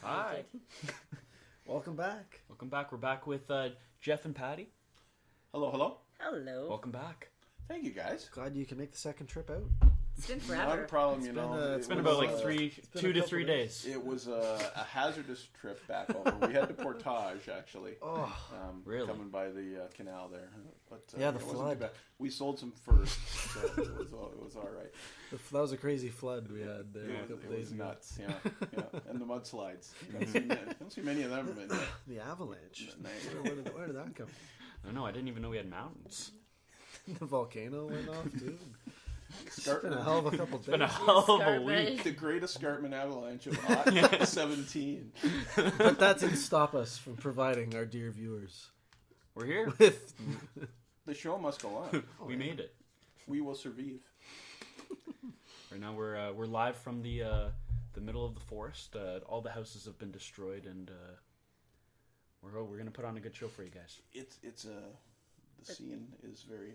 Hi. Welcome back. Welcome back. We're back with Jeff and Patti. Hello, hello. Hello. Welcome back. Thank you, guys. Glad you can make the second trip out. It's been Not a forever. problem, It's been about like 2 to 3 days. It was a hazardous trip back over. We had to portage, actually. Oh, really? Coming by the canal there. But, yeah, the it wasn't flood. too bad. We sold some first, so it was all right. that was a crazy flood we had there a couple It days was ago. nuts, yeah. And the mudslides. You don't see many of them. But, The avalanche. Nice. Where did that come I don't know. I didn't even know we had mountains. from? The volcano went off, too. It's been a Escarpment. hell of a couple days. Been a hell of a Escarpment. week. The great escarpment avalanche of Hot 17. But that didn't stop us from providing our dear viewers We're here. with... The show must go on. We made it. We will survive. Right now we're live from the middle of the forest. All the houses have been destroyed, and we're gonna put on a good show for you guys. The scene is very.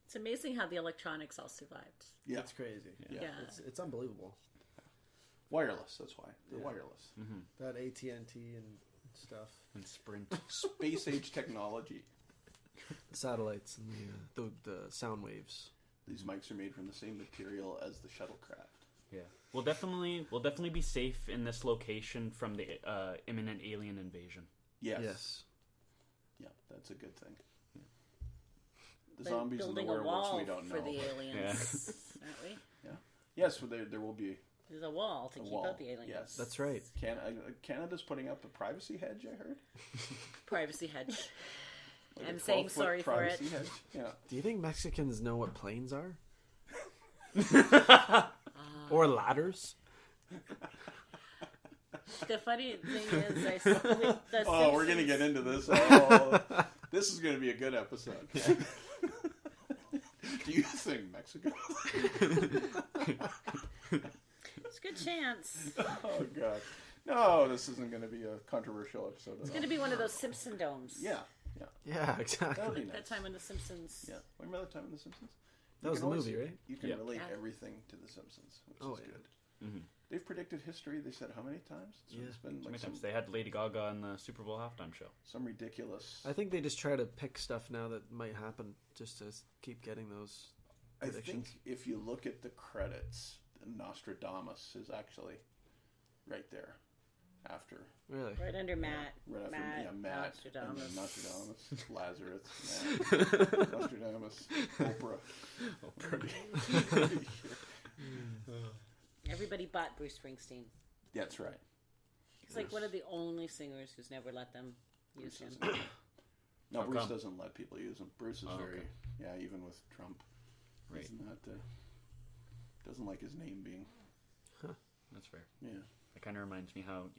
It's amazing how the electronics all survived. Yeah. It's crazy. Yeah. It's unbelievable. Wireless, that's why. They're Yeah. wireless. That AT&T and stuff. And sprint. Space age technology. The satellites and the sound waves. These mics are made from the same material as the shuttlecraft. Yeah, we'll definitely be safe in this location from the imminent alien invasion. Yes. Yeah, that's a good thing. The By zombies and the building a werewolves, wall we don't know. for the aliens, aren't we? Yes, well, there will be There's a wall to a keep wall. out the aliens. Yes. That's right. Canada's putting up a privacy hedge, I heard. Privacy hedge. Like I'm a saying 12-foot sorry for it. privacy hedge. Yeah. Do you think Mexicans know what planes are? Or ladders? The funny thing is, the Oh, we're gonna Simpsons- get into this. Oh, this is gonna be a good episode. Do you think Mexico? It's a good chance. Oh God, no! This isn't gonna be a controversial episode. It's going to be one of those Simpson domes. Yeah. Yeah, That would exactly. be That nice. time when the Simpsons. Yeah. Remember that time in The Simpsons? That was can the always- movie, right? You can Yeah. relate Yeah. everything to The Simpsons, which Oh, is yeah. good. Mm-hmm. They've predicted history. They said how many times? So Yeah. It's been like Sometimes they had Lady Gaga in the Super Bowl halftime show. some ridiculous. I think they just try to pick stuff now that might happen just to keep getting those I predictions. think if you look at the credits, Nostradamus is actually right there after. Really? Right under Matt. Right after Matt, and then Nostradamus. Nostradamus, Lazarus, Matt, Nostradamus, Oprah. Everybody but Bruce Springsteen. That's right. He's like one of the only singers who's never let them use Bruce him. doesn't- No, How Bruce come? doesn't let people use him. Bruce is Oh, very, okay. even with Trump, Right. he's not, doesn't like his name being, That's fair. yeah. It kind of reminds me how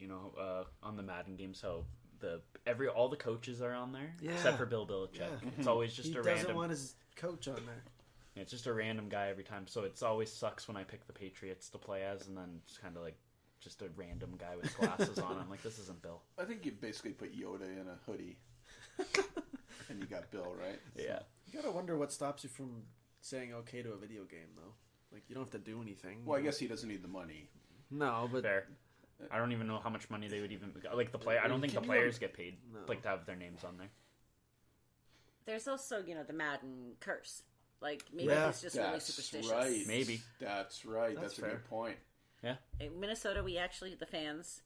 on the Madden games how all the coaches are on there Yeah. except for Bill Belichick. Yeah. It's always just He a doesn't random. want his coach on there. It's just a random guy every time. So it's always sucks when I pick the Patriots to play as, and then it's kind of like just a random guy with glasses on. I'm like, this isn't Bill. I think you basically put Yoda in a hoodie, and you got Bill, right? Yeah. You gotta wonder what stops you from saying okay to a video game, though. Like, you don't have to do anything. Well, I guess he doesn't need the money. No, but... Fair. I don't even know how much money they would even like the play. I don't think the Can you- players get paid No. like to have their names on there. There's also, the Madden curse. Like, maybe Yeah. he's just really That's superstitious. right. Maybe. That's right. That's That's a fair. good point. In Minnesota, the fans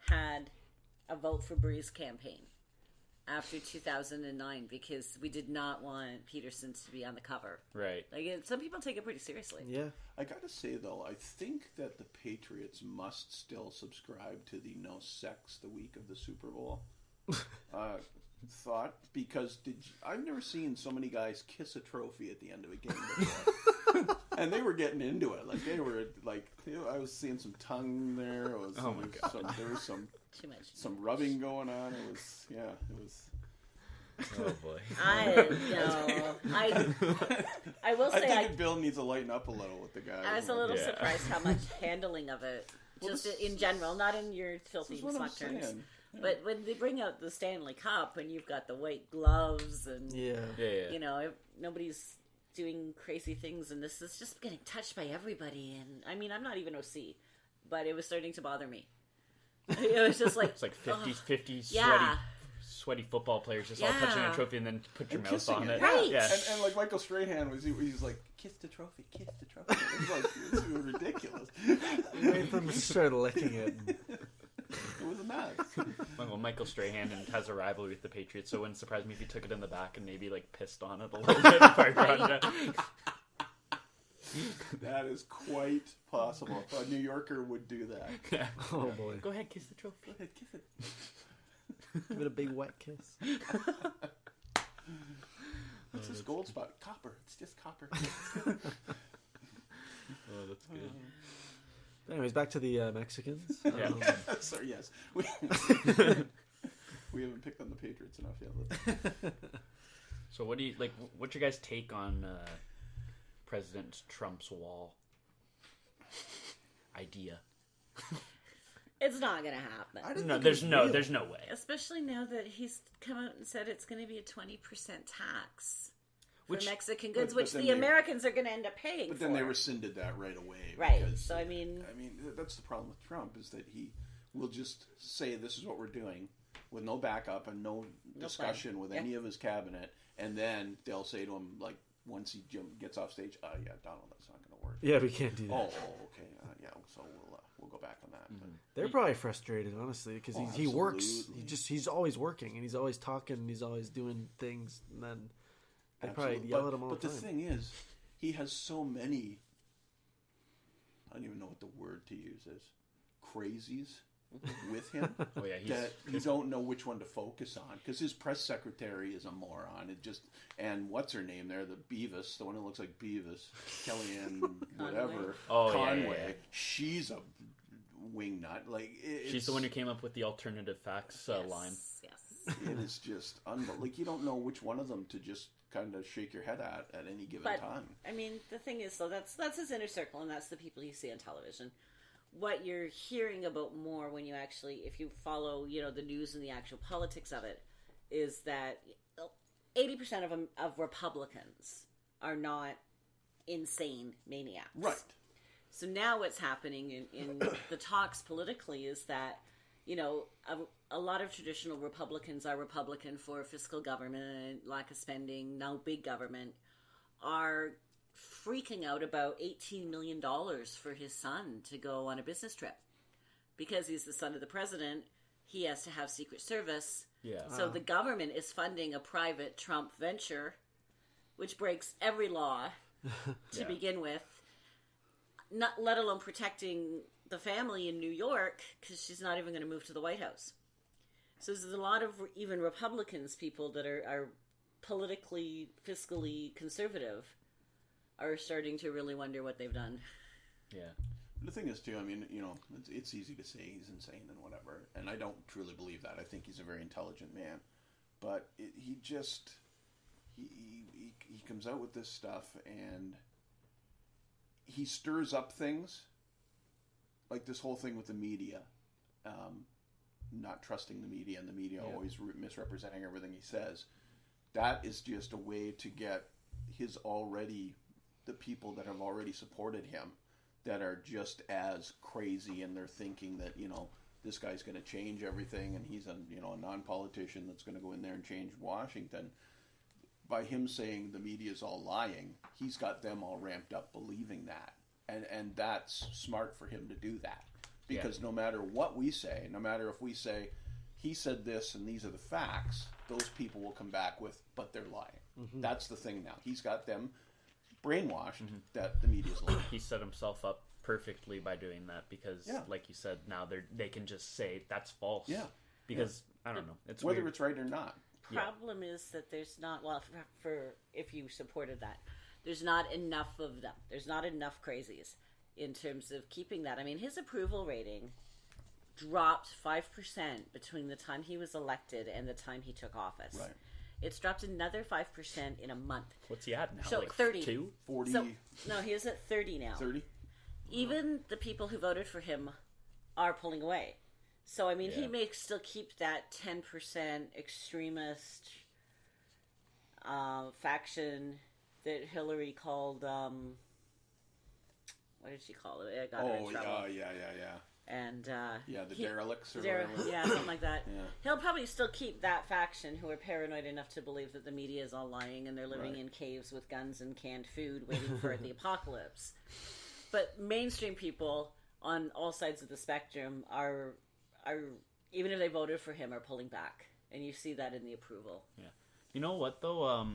had a vote for Bree's campaign after 2009 because we did not want Peterson to be on the cover. Right. Like, some people take it pretty seriously. Yeah. I gotta say though, I think that the Patriots must still subscribe to the no sex the week of the Super Bowl thought, because I've never seen so many guys kiss a trophy at the end of a game before. And they were getting into it. Like they were like, I was seeing some tongue there. It was, Oh my God. There was Too much. some rubbing going on. It was. Oh boy. I will I say think Bill needs to lighten up a little with the guys. I was a little Yeah. surprised how much handling of it, Well, just this- in general, not in your This filthy is what I'm smack terms. saying. But when they bring out the Stanley Cup and you've got the white gloves and Yeah. Yeah. nobody's doing crazy things, and this is just getting touched by everybody. And I mean, I'm not even OC, but it was starting to bother me. It was just like It's like 50 yeah. sweaty football players just all touching a trophy and then put your And mouth on kissing it. Right. Yeah. And like Michael Strahan he's like, kiss the trophy. It was like, this was ridiculous. Wait for him to start licking it. It was nuts. Well, Michael Strahan has a rivalry with the Patriots, so it wouldn't surprise me if he took it in the back and maybe like pissed on it a little bit before he brought it up. That is quite possible. A New Yorker would do that. Yeah. Oh boy. Go ahead, kiss the trophy. Go ahead, kiss it. Give it a big wet kiss. What's this gold spot? Copper. It's just copper. Oh, that's good. Anyways, back to the Mexicans. Yeah. Sorry, yes. We haven't picked on the Patriots enough yet. So what do you like? What's your guys' take on President Trump's wall idea? It's not going to happen. No, there's no way. Especially now that he's come out and said it's going to be a 20% tax for Which- Mexican goods, but which then the they- Americans are going to end up paying But for. then they rescinded that right away. Right. Because, So, I mean, that's the problem with Trump is that he will just say this is what we're doing with no backup and no discussion with any of his cabinet, and then they'll say to him like once he gets off stage, yeah, Donald, that's not going to work. Yeah, we can't do that. Oh, okay, yeah, so we'll go back on that. But They're probably frustrated, honestly, because he works. absolutely. He's always working, and he's always talking, and he's always doing things, and then they probably absolutely. yell at him all But the the time. thing is, he has so many. I don't even know what the word to use is. Crazies with him. Oh yeah, That you don't know which one to focus on because his press secretary is a moron. And what's her name there? The Beavis, the one who looks like Beavis, Kellyanne, whatever. Oh, yeah, Conway. yeah. She's a wingnut. Like she's the one who came up with the alternative facts line. yes. It is just unbelievable. Like you don't know which one of them to just kind of shake your head at any given But, time. I mean, the thing is, so that's his inner circle, and that's the people you see on television. What you're hearing about more when you actually, if you follow, the news and the actual politics of it, is that 80% of Republicans are not insane maniacs. Right. So now what's happening in the talks politically is that, a lot of traditional Republicans are Republican for fiscal government, lack of spending, no big government, are freaking out about $18 million for his son to go on a business trip. Because he's the son of the president, he has to have Secret Service. Yeah. So the government is funding a private Trump venture, which breaks every law to begin with, not let alone protecting the family in New York, because she's not even going to move to the White House. So there's a lot of even Republicans, people that are politically, fiscally conservative, are starting to really wonder what they've done. Yeah. The thing is, too, I mean, it's easy to say he's insane and whatever, and I don't truly believe that. I think he's a very intelligent man, but he comes out with this stuff, and he stirs up things, like this whole thing with the media, not trusting the media, and the media always misrepresenting everything he says. That is just a way to get the people that have already supported him, that are just as crazy in their thinking that, this guy's going to change everything and he's a non-politician that's going to go in there and change Washington. By him saying the media's all lying, he's got them all ramped up believing that. And that's smart for him to do that. Because no matter what we say, no matter if we say, he said this and these are the facts, those people will come back with, but they're lying. Mm-hmm. That's the thing now. He's got them brainwashed that the media's lying. He set himself up perfectly by doing that because, like you said, now they can just say that's false. Yeah. Because, I don't know. It's whether weird. it's right or not. Problem is that there's not, for if you supported that, there's not enough of them. There's not enough crazies in terms of keeping that. I mean, his approval rating dropped 5% between the time he was elected and the time he took office. Right. It's dropped another 5% in a month. What's he at now? So like 30. 2? 40, So, no, he is at 30 now. 30? Even the people who voted for him are pulling away. So, I mean, he may still keep that 10% extremist faction that Hillary called, what did she call it? I got her in trouble. Yeah. And and the derelicts or yeah, whatever. something like that. Yeah. He'll probably still keep that faction who are paranoid enough to believe that the media is all lying and they're living in caves with guns and canned food waiting for the apocalypse. But mainstream people on all sides of the spectrum are even if they voted for him, are pulling back, and you see that in the approval. Yeah, you know what though?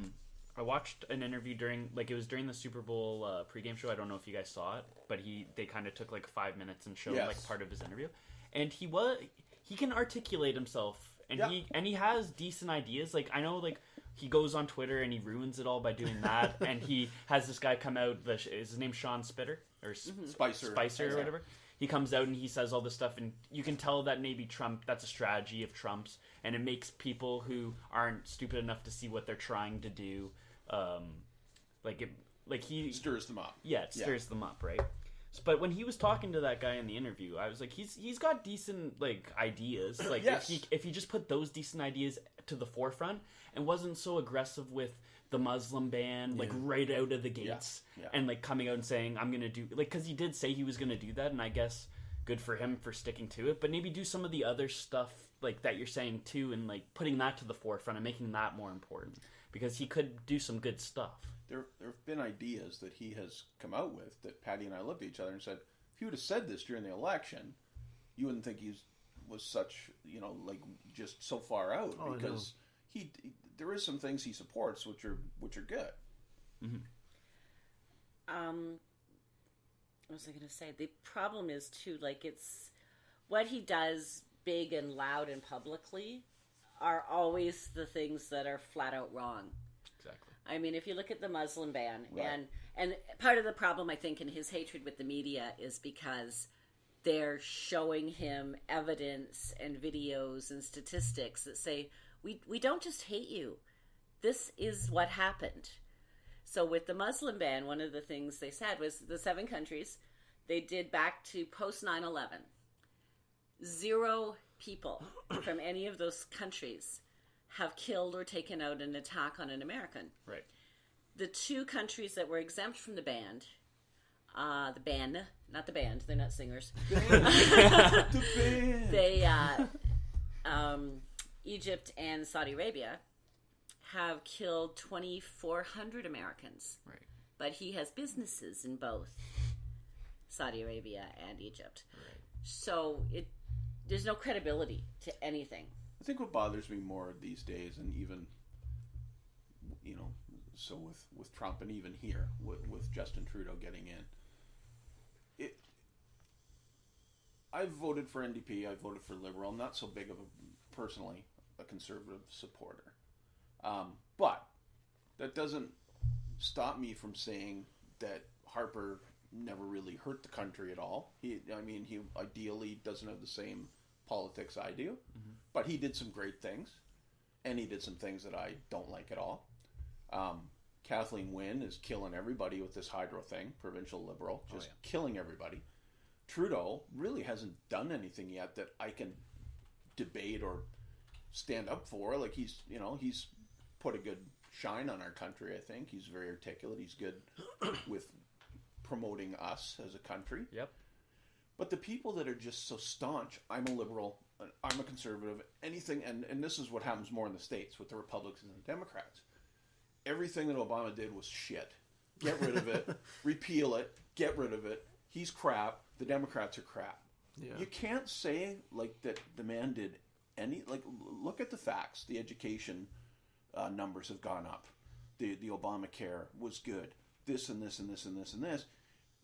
I watched an interview during the Super Bowl pregame show. I don't know if you guys saw it, but they kind of took like 5 minutes and showed like part of his interview, and he can articulate himself, and he has decent ideas. Like I know like he goes on Twitter and he ruins it all by doing that, and he has this guy come out. Is his name Sean Spitter or Spicer or whatever? He comes out and he says all this stuff, and you can tell that maybe that's a strategy of Trump's, and it makes people who aren't stupid enough to see what they're trying to do. He stirs them up. Yeah, it stirs them up, right? But when he was talking to that guy in the interview, I was like, he's got decent like ideas. Like if he just put those decent ideas to the forefront and wasn't so aggressive with the Muslim ban, like right out of the gates, and like coming out and saying I'm gonna do like, because he did say he was gonna do that, and I guess good for him for sticking to it. But maybe do some of the other stuff like that you're saying too, and like putting that to the forefront and making that more important, because he could do some good stuff. There have been ideas that he has come out with that Patti and I looked at each other and said, if he would have said this during the election, you wouldn't think he was such, like just so far out, because there is some things he supports which are good. Mm-hmm. What was I going to say? The problem is too, like, it's what he does big and loud and publicly are always the things that are flat out wrong. Exactly. I mean, if you look at the Muslim ban, right. and part of the problem, I think, in his hatred with the media is because they're showing him evidence and videos and statistics that say, we don't just hate you. This is what happened. So with the Muslim ban, one of the things they said was the 7 countries they did back to post 9/11. 0 people from any of those countries have killed or taken out an attack on an American. Right. The 2 countries that were exempt from the ban, not the band, they're not singers. The band. They, Egypt and Saudi Arabia have killed 2,400 Americans. Right. But he has businesses in both Saudi Arabia and Egypt. Right. So there's no credibility to anything. I think what bothers me more these days, and even, so with Trump and even here, with Justin Trudeau getting in, I've voted for NDP, I've voted for Liberal. I'm not so big of personally a conservative supporter. But that doesn't stop me from saying that Harper never really hurt the country at all. He ideally doesn't have the same politics I do, but he did some great things, and he did some things that I don't like at all. Kathleen Wynne is killing everybody with this hydro thing, provincial Liberal, just killing everybody. Trudeau really hasn't done anything yet that I can debate or stand up for. Like he's put a good shine on our country. I think he's very articulate. He's good with promoting us as a country. Yep. But the people that are just so staunch, I'm a liberal, I'm a conservative, anything, and this is what happens more in the States with the Republicans and the Democrats. Everything that Obama did was shit. Get rid of it, repeal it, get rid of it. He's crap. The Democrats are crap. Yeah. You can't say like that the man did any, like, look at the facts. The education numbers have gone up. The Obamacare was good. This and this and this and this and this.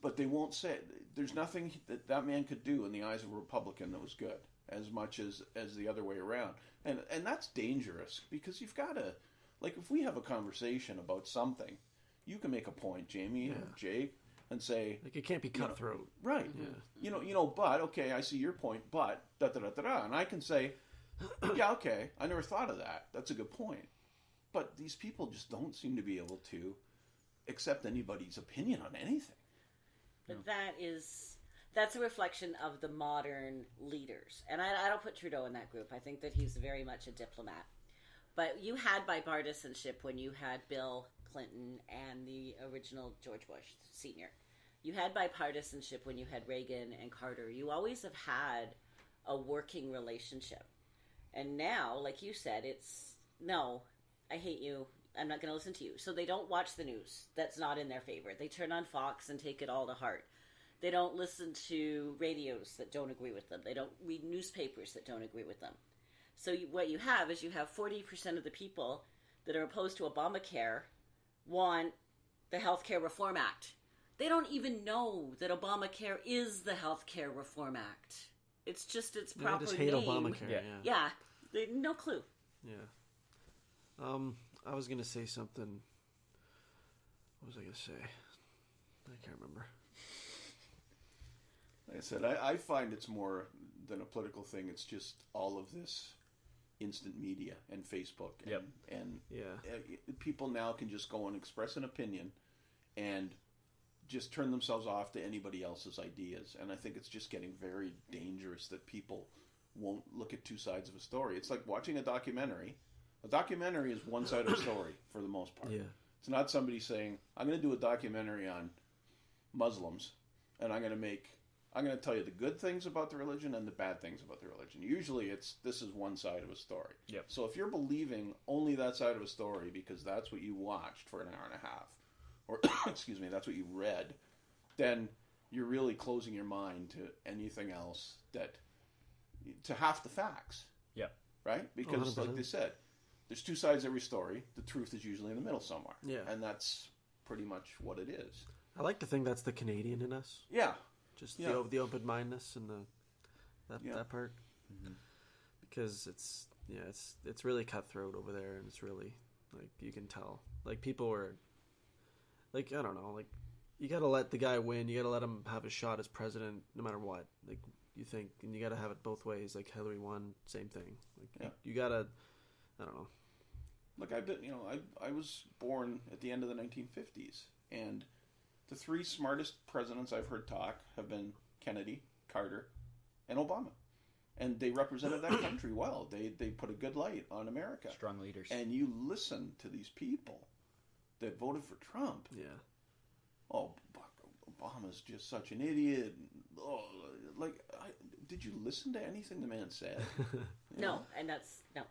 But they won't say, there's nothing that man could do in the eyes of a Republican that was good, as much as the other way around. And that's dangerous, because you've got to, like, if we have a conversation about something, you can make a point, Jamie and Jake, and say, like, it can't be cutthroat. Right. Yeah. But, okay, I see your point, but, da-da-da-da-da. And I can say, yeah, okay, I never thought of that. That's a good point. But these people just don't seem to be able to accept anybody's opinion on anything. But that's a reflection of the modern leaders. And I don't put Trudeau in that group. I think that he's very much a diplomat. But you had bipartisanship when you had Bill Clinton and the original George Bush Sr. You had bipartisanship when you had Reagan and Carter. You always have had a working relationship. And now, like you said, it's, no, I hate you. I'm not going to listen to you. So they don't watch the news. That's not in their favor. They turn on Fox and take it all to heart. They don't listen to radios that don't agree with them. They don't read newspapers that don't agree with them. So what you have is you have 40% of the people that are opposed to Obamacare want the Healthcare Reform Act. They don't even know that Obamacare is the Healthcare Reform Act. It's just its proper name. They just hate Obamacare. Yeah. They no clue. Yeah. I was gonna say something. What was I gonna say? I can't remember. Like I said, I find it's more than a political thing. It's just all of this instant media and Facebook. And people now can just go and express an opinion and just turn themselves off to anybody else's ideas. And I think it's just getting very dangerous that people won't look at two sides of a story. It's like watching a documentary. A documentary is one side of a story for the most part. Yeah. It's not somebody saying, I'm going to do a documentary on Muslims and I'm going to tell you the good things about the religion and the bad things about the religion. Usually this is one side of a story. Yep. So if you're believing only that side of a story because that's what you watched for an hour and a half, or excuse me, that's what you read, then you're really closing your mind to anything else to half the facts. Yeah. Right? Because 100%. Like they said, there's two sides to every story. The truth is usually in the middle somewhere. Yeah. And that's pretty much what it is. I like to think that's the Canadian in us. Yeah. Just the open-mindedness and that part. Mm-hmm. Because it's really cutthroat over there, and it's really, like, you can tell. Like, people are, like, I don't know, like, you gotta let the guy win. You gotta let him have a shot as president no matter what. Like, you think, and you gotta have it both ways. Like, Hillary won, same thing. Like, you gotta, I don't know. Look, I was born at the end of the 1950s, and the three smartest presidents I've heard talk have been Kennedy, Carter, and Obama. And they represented that country well. They put a good light on America. Strong leaders. And you listen to these people that voted for Trump. Yeah. Oh, Obama's just such an idiot. Oh, did you listen to anything the man said? No, and that's, no.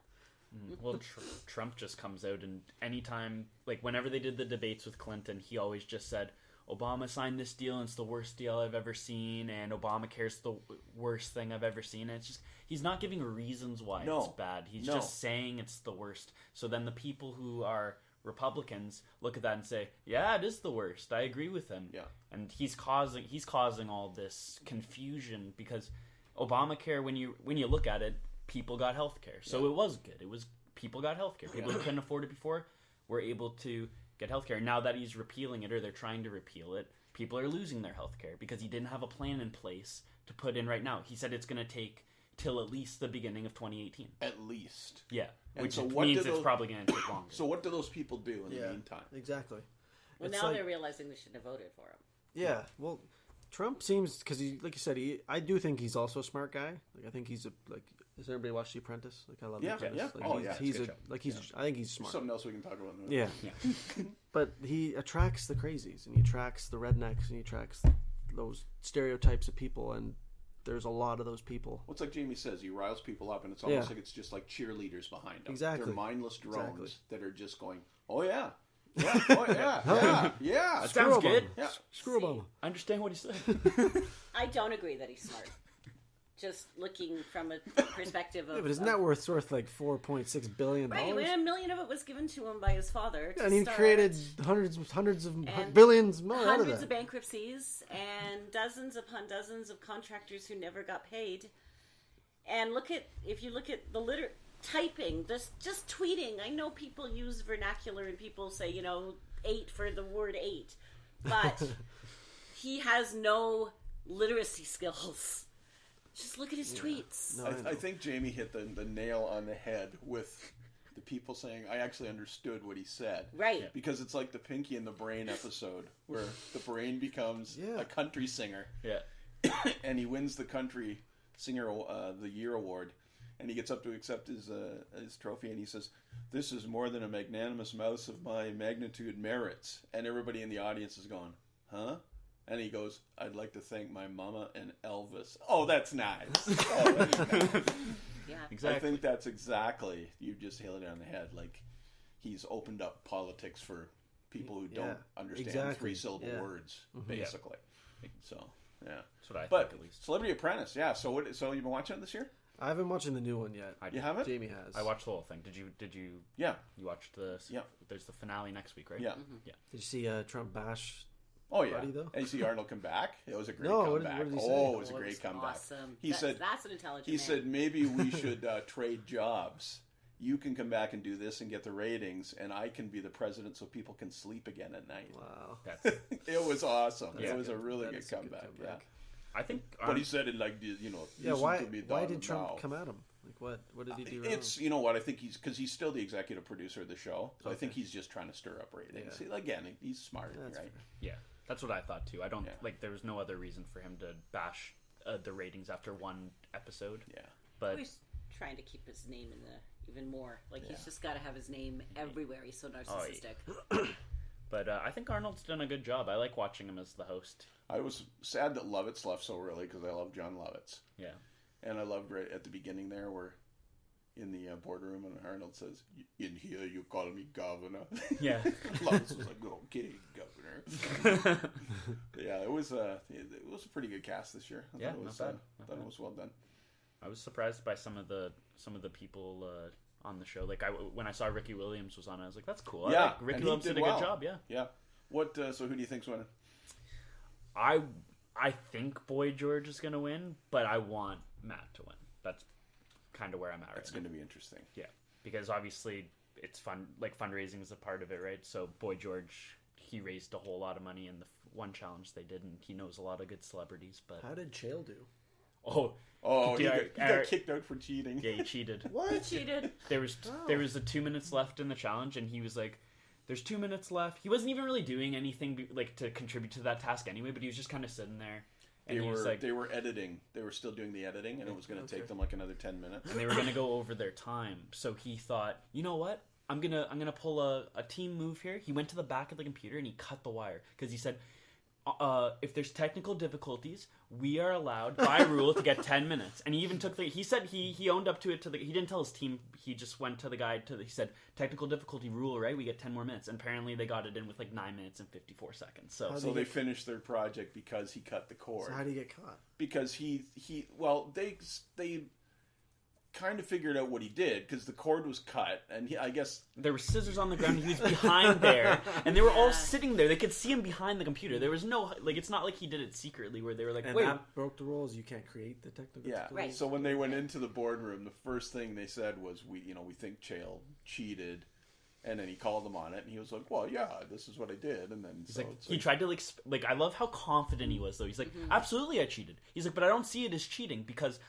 Well, Trump just comes out, and anytime, like, whenever they did the debates with Clinton, he always just said, Obama signed this deal, and it's the worst deal I've ever seen, and Obamacare's the worst thing I've ever seen. And it's just, he's not giving reasons why it's bad. He's just saying it's the worst. So then the people who are Republicans look at that and say, yeah, it is the worst. I agree with him. Yeah. And he's causing all this confusion because Obamacare, when you look at it, people got health care. So it was good. People got health care. People who couldn't afford it before were able to get health care. Now that he's repealing it, or they're trying to repeal it, people are losing their health care because he didn't have a plan in place to put in right now. He said it's going to take till at least the beginning of 2018. At least. Yeah. And which so means it's probably going to take longer. So what do those people do in the meantime? Exactly. Well, it's now they're realizing they shouldn't have voted for him. Yeah. Well, Trump seems, because like you said, I do think he's also a smart guy. Like, I think he's has everybody watched The Apprentice? Like, I love The Apprentice. Yeah. Like, I think he's smart. Something else we can talk about. Yeah. But he attracts the crazies, and he attracts the rednecks, and he attracts those stereotypes of people, and there's a lot of those people. Well, it's like Jamie says, he riles people up, and it's almost like it's just like cheerleaders behind him. Exactly. They're mindless drones that are just going, oh yeah. Yeah, oh yeah, yeah. That sounds good. Yeah. Screw Obama. I understand what he said. I don't agree that he's smart. Just looking from a perspective of... Yeah, but his net worth's worth like $4.6 billion. Right, $1 million of it was given to him by his father. And he created hundreds of billions more out of hundreds that. of bankruptcies and dozens upon dozens of contractors who never got paid. And if you look at the typing, just tweeting. I know people use vernacular and people say, 8 for the word 8. But he has no literacy skills. Just look at his tweets. No, I think Jamie hit the nail on the head with the people saying, I actually understood what he said. Right. Because it's like the Pinky and the Brain episode where the brain becomes a country singer. Yeah. And he wins the Country Singer the Year award. And he gets up to accept his trophy, and he says, this is more than a magnanimous mouse of my magnitude merits. And everybody in the audience is going, huh? And he goes, I'd like to thank my mama and Elvis. Oh, that's nice. Oh, that's nice. Yeah, exactly. I think that's exactly, you just hit it on the head. Like, he's opened up politics for people who don't understand three-syllable words, basically. So, yeah. That's what I think, at least. Celebrity Apprentice, yeah. So you've been watching it this year? I haven't watched the new one yet. You haven't? Jamie has. I watched the whole thing. Did you? Yeah. You watched the? Yeah. There's the finale next week, right? Yeah. Yeah. Did you see Trump bash? Oh yeah. Buddy, though? And you see Arnold come back. It was a great No, comeback. what did he say? Oh, it was a great comeback. Awesome. He said that's an intelligent He man. said maybe we should trade jobs. You can come back and do this and get the ratings, and I can be the president so people can sleep again at night. Wow. That's. It was awesome. Yeah. It was a really That good is a good comeback. comeback. Yeah. I think. But he said it like this, Yeah, listen why? to me, Why Don, did Trump now. come at him? Like what did he do wrong? It's I think he's still the executive producer of the show, so I think he's just trying to stir up ratings. Yeah. Again, he's smart, That's right? fair. Yeah, that's what I thought too. I don't Yeah. like. There was no other reason for him to bash the ratings after one episode. Yeah. But He's trying to keep his name in the even more. Like Yeah. he's just got to have his name everywhere. He's so narcissistic. But I think Arnold's done a good job. I like watching him as the host. I was sad that Lovitz left so early because I love John Lovitz. Yeah. And I loved right at the beginning there where in the boardroom and Arnold says, in here you call me governor. Yeah. Lovitz was like, okay, governor. Yeah, it was a pretty good cast this year. I Yeah, thought it was, not bad. I thought it was well done. I was surprised by some of the people on the show. Like when I saw Ricky Williams was on, I was like, "That's cool." Yeah, I like Ricky and he Williams did did a well. good job. Yeah. Yeah. What? So who do you think's winning? I think Boy George is gonna win, but I want Matt to win. That's kind of where I'm at right It's now. going to be interesting. Yeah, because obviously it's fun. Like fundraising is a part of it, right? So Boy George, he raised a whole lot of money in the one challenge they did, and he knows a lot of good celebrities. But How did Chael do? Oh, he Yeah, got kicked out for cheating. yeah, he cheated. He cheated. There was the 2 minutes left in the challenge, and he was like, "There's 2 minutes left." He wasn't even really doing anything like to contribute to that task anyway, but he was just kind of sitting there. And They were editing. They were still doing the editing, and it was going to take them like another 10 minutes. and they were gonna go over their time. So he thought, you know what? I'm gonna pull a team move here. He went to the back of the computer and he cut the wire because he said, if there's technical difficulties, we are allowed by rule to get 10 minutes. And he even took he said he owned up to it he didn't tell his team. He just went to the guy he said, technical difficulty rule, right? We get 10 more minutes. And apparently they got it in with like 9 minutes and 54 seconds. So They finished their project because he cut the cord. So how did he get caught? Because they kind of figured out what he did because the cord was cut, and I guess there were scissors on the ground. He was behind there, and they were all sitting there. They could see him behind the computer. There was no it's not like he did it secretly where they were like, And wait. that broke the rules. You can't create the technical difficulties. Right. So when they went into the boardroom, the first thing they said was, we think Chael cheated. And then he called them on it, and he was like, "Well, yeah, this is what I did." And then He tried to like I love how confident he was though. He's like, absolutely, I cheated. He's like, but I don't see it as cheating because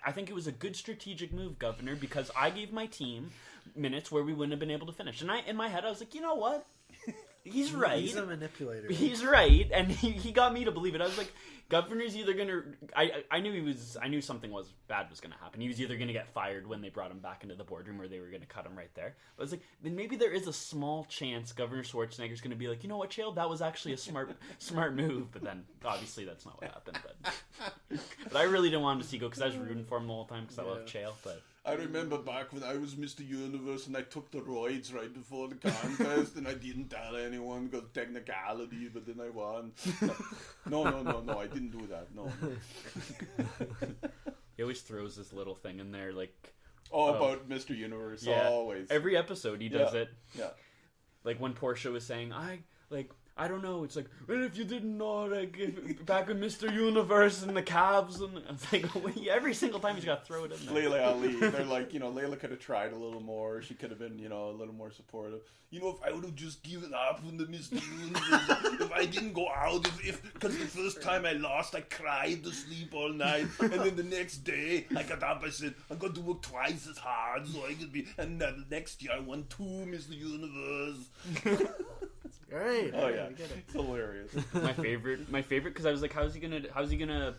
I think it was a good strategic move, Governor, because I gave my team minutes where we wouldn't have been able to finish. And in my head, I was like, you know what? He's right. He's a manipulator. He's right, and he got me to believe it. I was like, Governor's either gonna. I knew something bad was gonna happen. He was either gonna get fired when they brought him back into the boardroom, or they were gonna cut him right there. But I was like, then maybe there is a small chance Governor Schwarzenegger's gonna be like, you know what, Chael, that was actually a smart move. But then obviously that's not what happened. But I really didn't want him to see go because I was rooting for him the whole time because I love Chael. But I remember back when I was Mr. Universe and I took the roids right before the contest and I didn't tell anyone because technicality, but then I won. No, I didn't do that. No. he always throws this little thing in there, like about Mr. Universe, always. Every episode he does it. Yeah. Like when Portia was saying, I don't know. It's like, well, if you didn't know, like back in Mr. Universe and the Cavs, and it's like every single time he's got to throw it in there. Layla Ali, they're like, Layla could have tried a little more. She could have been, a little more supportive. If I would have just given up on the Mr. Universe, if I didn't go out, because the first time I lost, I cried to sleep all night, and then the next day I got up, I said, I'm going to work twice as hard so I could be, and then next year I won 2 Mr. Universe. Great. Oh yeah, it's hilarious. my favorite, because I was like, how's he gonna?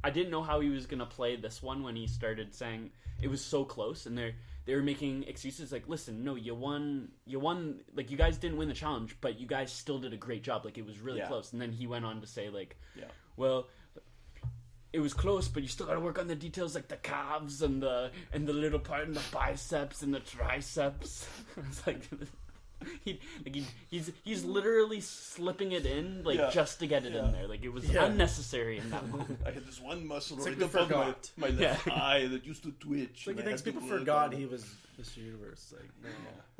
I didn't know how he was gonna play this one when he started saying it was so close, and they were making excuses like, listen, no, you won, like, you guys didn't win the challenge, but you guys still did a great job, like, it was really close. And then he went on to say, like, well, it was close, but you still gotta work on the details, like the calves and the little part in the biceps and the triceps. It's like, he's literally slipping it in, like, just to get it in there. Like, it was unnecessary in that moment. I had this one muscle It's right like above my left eye that used to twitch. Like, he thinks people forgot he was Mr. Universe. Like, no.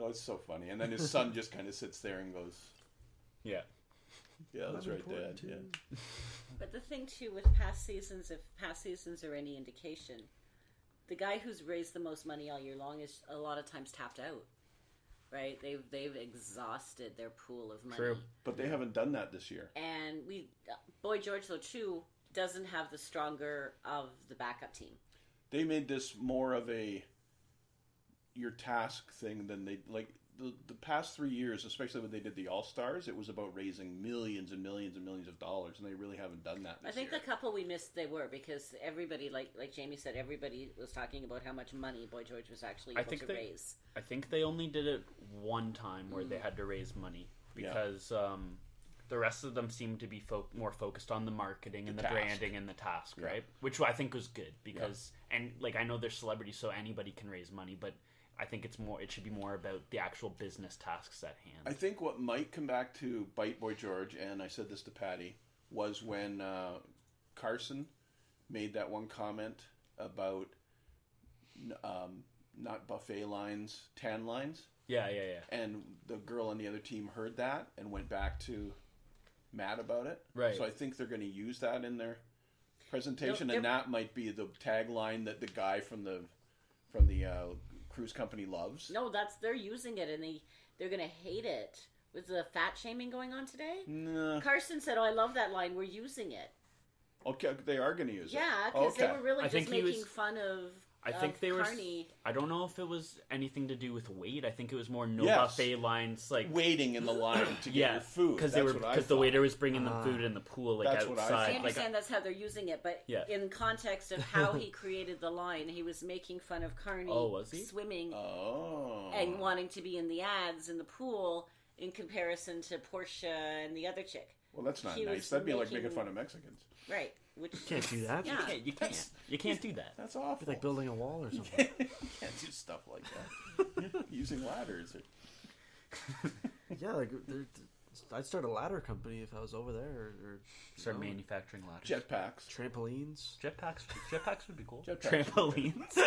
Oh, it's so funny. And then his son just kind of sits there and goes, yeah, that's right, Dad. Yeah. But the thing too with past seasons, if past seasons are any indication, the guy who's raised the most money all year long is a lot of times tapped out. Right? They've exhausted their pool of money. True. But they haven't done that this year. And Boy George though too doesn't have the stronger of the backup team. They made this more of your task thing than they like. The past 3 years, especially when they did the All-Stars, it was about raising millions and millions and millions of dollars, and they really haven't done that this I think year. the couple we missed, they were, because everybody, like Jamie said, everybody was talking about how much money Boy George was actually able to raise. I think they only did it one time where they had to raise money, because the rest of them seemed to be more focused on the marketing and the branding and the task, right? Which I think was good, because, and like, I know they're celebrities, so anybody can raise money, but I think it should be more about the actual business tasks at hand. I think what might come back to bite Boy George, and I said this to Patti, was when Carson made that one comment about not buffet lines, tan lines. Yeah. And the girl on the other team heard that and went back to Matt about it. Right. So I think they're going to use that in their presentation, and that might be the tagline that the guy from the cruise company loves. No, they're using it, and they're gonna hate it. Was the fat shaming going on today? Nah. Carson said, "Oh, I love that line. We're using it." Okay, they are going to use it. Yeah, because they were really just making fun of. I think they Carney. I don't know if it was anything to do with weight. I think it was more buffet lines, like waiting in the line to get your food. because the waiter was bringing the food in the pool, like, outside. I understand that's how they're using it, but in context of how he created the line, he was making fun of Carney swimming and wanting to be in the ads in the pool in comparison to Portia and the other chick. Well, that's not nice. That'd be like making fun of Mexicans. Right. Which you can't do that. Yeah. You can't do that. That's awful. It's like building a wall or something. You can't do stuff like that. Using ladders. Yeah, like I'd start a ladder company if I was over there, or start manufacturing ladders. Jetpacks. Trampolines. Jetpacks would be cool. Trampolines.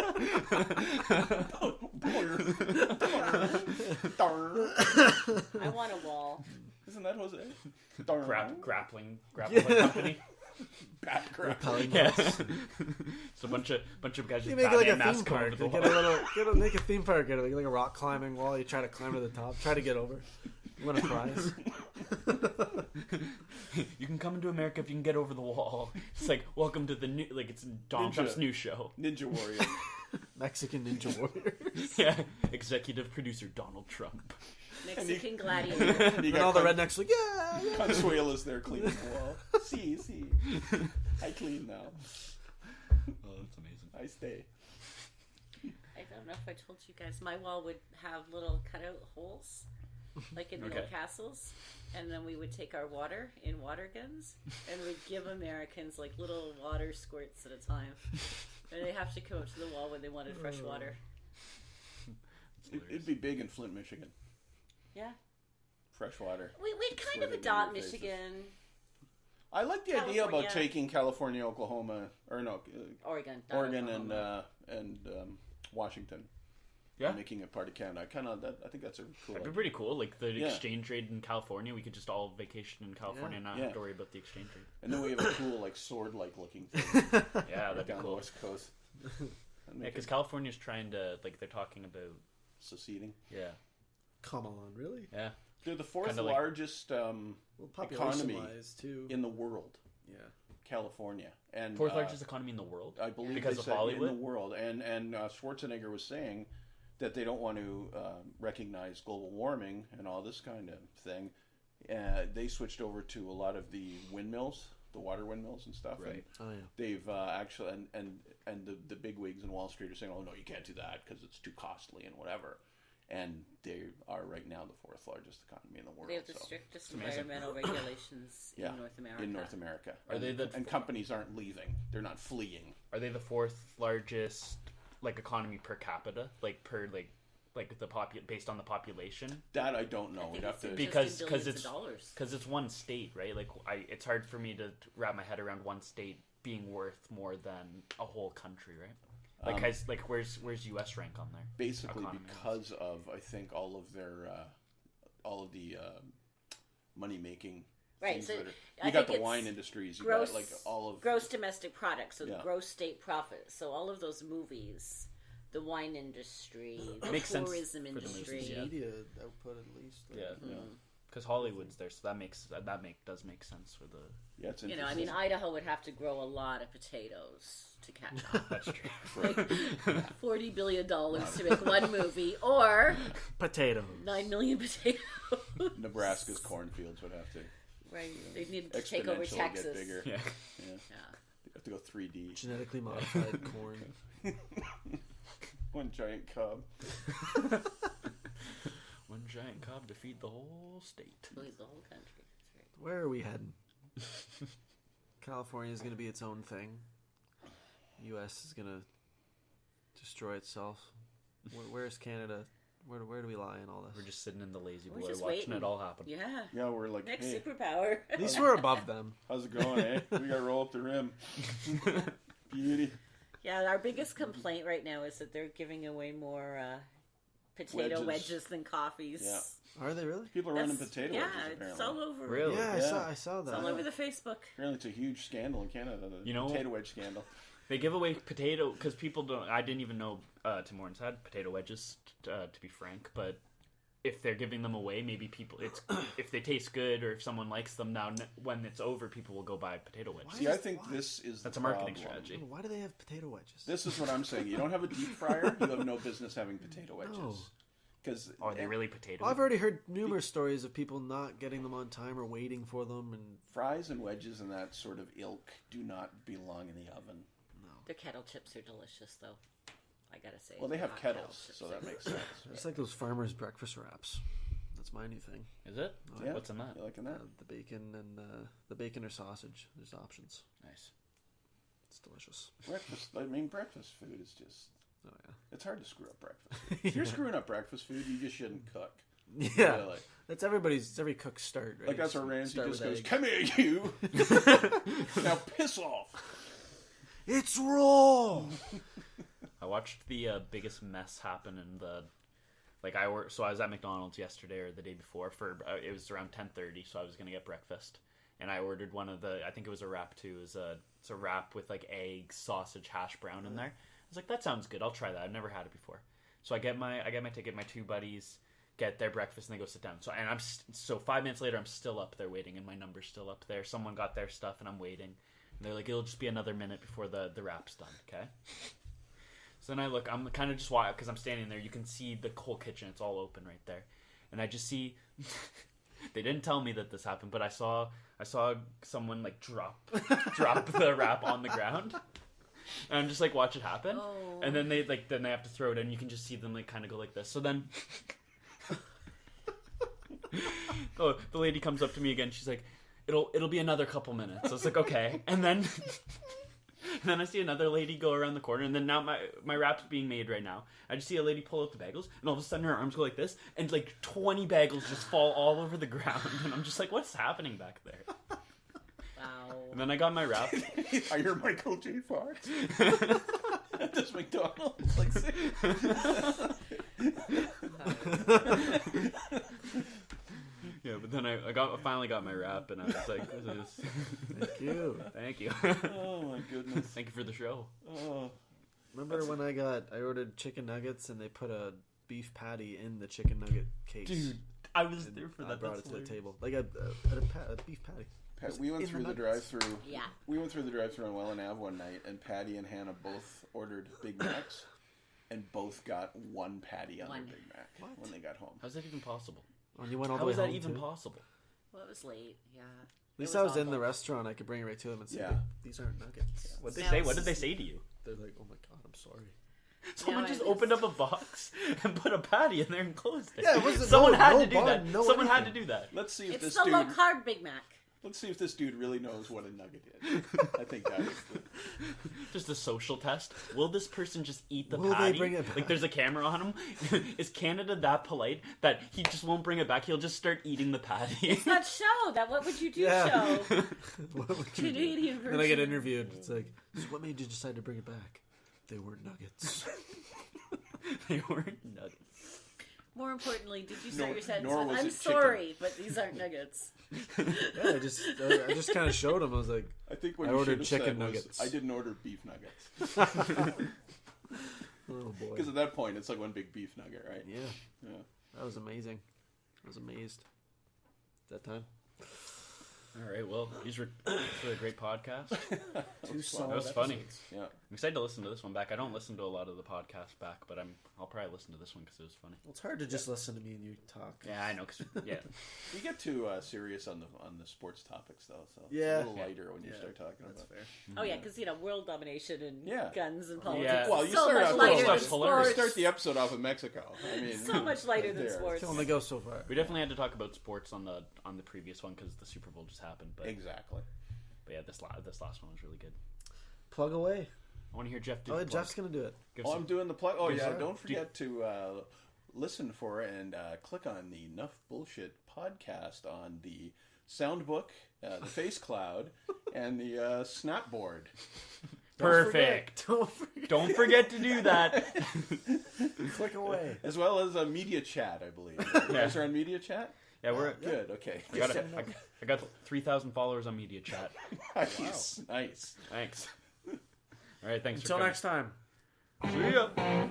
I want a wall. Isn't that Jose? Grappling company. Bat grappling. Yeah. So a bunch of guys just make it like a theme mask park. over You make a theme park out of it, like a rock climbing wall. You try to climb to the top, try to get over. You win a prize. You can come into America if you can get over the wall. It's like, welcome to the new, like, it's Donald Trump's new show. Ninja Warrior. Mexican Ninja Warriors. Yeah. Executive producer Donald Trump. Mexican gladiator. And all the rednecks like, yeah. Consuela's there cleaning the wall. See. I clean now. Oh, that's amazing. I stay. I don't know if I told you guys, my wall would have little cutout holes, like in the old castles, and then we would take our water in water guns, and we'd give Americans like little water squirts at a time. And they have to come up to the wall when they wanted fresh water. It'd be big in Flint, Michigan. Yeah. Fresh water. We'd kind of adopt Michigan. I like the idea about taking California, Oklahoma, or no, Oregon and Washington. Yeah, making it part of Canada. I think that's a cool. That'd be pretty cool. Like the exchange rate in California, we could just all vacation in California and not have to worry about the exchange rate. And then we have a cool, like, sword-like looking thing. Yeah, that'd be cool. Down the West Coast. Yeah, because California's trying to, like, they're talking about seceding. Yeah. Come on, really? Yeah. They're the fourth largest economy too. in the world. Yeah. California. And fourth largest economy in the world? I believe because of Hollywood? In the world. And Schwarzenegger was saying that they don't want to recognize global warming and all this kind of thing. They switched over to a lot of the windmills the water windmills and stuff. Right. And they've actually and the big wigs in Wall Street are saying, "Oh no, you can't do that because it's too costly and whatever." And they are right now the 4th largest economy in the world. They have the strictest environmental regulations in North America. In North America, And companies aren't leaving; they're not fleeing. Are they the 4th largest like economy per capita, like per like the based on the population? That I don't know. We'd have to because it's one state, right? Like it's hard for me to wrap my head around one state being worth more than a whole country, right? Like, where's U.S. rank on there? Basically, because of I think all of the money making. Right, so you got the wine industries. You got like all of gross domestic product, so gross state profit. So all of those movies, the wine industry, the tourism industry, media output at least. Because Hollywood's there, so does make sense for the. Yeah, it's I mean, Idaho would have to grow a lot of potatoes to catch up. That's true. Like $40 billion to make one movie, or potatoes. 9 million potatoes. Nebraska's cornfields would have to. Right, they need to take over Texas. Get bigger. Yeah. They have to go 3D. Genetically modified corn. One giant cob. One giant cob to feed the whole state. Feed the whole country. That's right. Where are we heading? California is going to be its own thing. U.S. is going to destroy itself. Where's Canada? Where do we lie in all this? We're just sitting in the lazy boy just watching waiting. it all happen. Yeah, we're like, next hey, superpower. At least we're above them. How's it going, eh? We got to roll up the rim. Beauty. Yeah, our biggest complaint right now is that they're giving away more potato wedges than coffees. Yeah. Are they really? People are running potato wedges, apparently. It's all over. Really? Yeah, I saw that. It's all over the Facebook. Apparently it's a huge scandal in Canada, the potato wedge scandal. They give away potato, because people don't, I didn't even know Tim Hortons had potato wedges, to be frank, but if they're giving them away, maybe people, if they taste good or if someone likes them now, when it's over, people will go buy potato wedges. See, I think this is That's a marketing strategy. Why do they have potato wedges? This is what I'm saying. You don't have a deep fryer, you have no business having potato wedges. No. Are they really potato? Well, I've already heard numerous stories of people not getting them on time or waiting for them. And fries and wedges and that sort of ilk do not belong in the oven. No. Their kettle chips are delicious, though. I gotta say. Well, they have kettles, so that makes sense. It's like those farmers' breakfast wraps. That's my new thing. Is it? Oh, yeah. What's in that? You liking that? The bacon and the bacon or sausage. There's options. Nice. It's delicious. Breakfast food is just... Oh, yeah. It's hard to screw up breakfast. If you're screwing up breakfast food, you just shouldn't cook. Yeah. Really. That's every cook's start, right? Like, that's where Ramsey just goes, eggs. "Come here, you! Now piss off!" It's raw! I watched the biggest mess happen in the... So I was at McDonald's yesterday or the day before it was around 10:30, so I was going to get breakfast. And I ordered one of I think it was a wrap too. It's a wrap with like egg, sausage, hash brown in there. I was like, that sounds good. I'll try that. I've never had it before. So I get my ticket. My two buddies get their breakfast and they go sit down. So 5 minutes later, I'm still up there waiting, and my number's still up there. Someone got their stuff, and I'm waiting. And they're like, it'll just be another minute before the wrap's done. Okay. So then I look. I'm kind of just wild because I'm standing there. You can see the whole kitchen. It's all open right there, and I just see. They didn't tell me that this happened, but I saw someone like drop the wrap on the ground. And I'm just like, watch it happen. Oh. And then they have to throw it in. You can just see them like kind of go like this. So then the lady comes up to me again. She's like, it'll be another couple minutes. I was like, okay. And then I see another lady go around the corner, and then now my wrap's being made right now. I just see a lady pull out the bagels, and all of a sudden her arms go like this, and like 20 bagels just fall all over the ground. And I'm just like, what's happening back there? Wow. And then I got my wrap. I hear Michael J. Fox at this McDonald's. Like, yeah, but then I finally got my wrap, and I was like, this is... Thank you. oh my goodness. Thank you for the show. Oh. Remember when I ordered chicken nuggets and they put a beef patty in the chicken nugget case? Dude, I was there for that. I brought it to the table. Like a beef patty. We went through the drive-thru. Yeah. We went through the drive-thru on Welland Ave one night, and Patty and Hannah both ordered Big Macs, and both got one patty on their Big Mac when they got home. How's that even possible? Oh, you went all the How way is that home even too? possible? Well, it was late. Yeah. least I was in the restaurant. I could bring it right to them and say, "These aren't nuggets." What did they say? What did they say to you? They're like, "Oh my god, I'm sorry." Someone just opened up a box and put a patty in there and closed it. Yeah, it wasn't. Someone had no to do bun, that. no Someone anything. had to do that. Let's see if It's this the dude. low carb Big Mac. Let's see if this dude really knows what a nugget is. I think that is Just a social test. Will this person just eat the Will patty? they bring it back? Like, there's a camera on him. Is Canada that polite that he just won't bring it back? He'll just start eating the patty. It's not show. That what would you do? Yeah. Show. What would you do? Canadian version. Then I get interviewed. It's like, so what made you decide to bring it back? They weren't nuggets. They weren't nuggets. More importantly, did you start Nor- your sentence nor with, was I'm it chicken." sorry, but these aren't nuggets. Yeah, I just kind of showed him. I was like, I think what I you ordered should have chicken said was, nuggets. I didn't order beef nuggets. oh boy. Because at that point, it's like one big beef nugget, right? Yeah, that was amazing. I was amazed that time. All right, well, these were a great podcast. Two That was funny. Yeah. I'm excited to listen to this one back. I don't listen to a lot of the podcasts back, but I'll probably listen to this one because it was funny. Well, it's hard to just listen to me and you talk. Yeah, I know. Cause, yeah, We get too serious on the sports topics, though, so it's Yeah. a little lighter when you start talking That's about fair. Oh yeah, because world domination and Yeah. guns and politics. Yeah. Well, is you so start much out lighter than stuff's hilarious. You sports. start the episode off in Mexico. I mean, So much lighter than there. sports. Can only go so far. we definitely had to talk about sports on the previous one because the Super Bowl just happened. But Exactly. yeah, this last one was really good. Plug away. I want to hear Jeff do. Oh, the plug. Jeff's gonna do it. Give Oh, some- I'm doing the plug. Oh, yeah. sorry. Don't forget to listen for and click on the Nuff Bullshit podcast on the Soundbook, the Face Cloud, and the Snapboard. Perfect. Don't forget to do that. Click away. As well as Media Chat, I believe. You guys are on Media Chat? Yeah, we're. Good, okay. I got 3,000 followers on Media Chat. Nice. Nice. Thanks. All right, thanks. Until for coming. next time. See ya.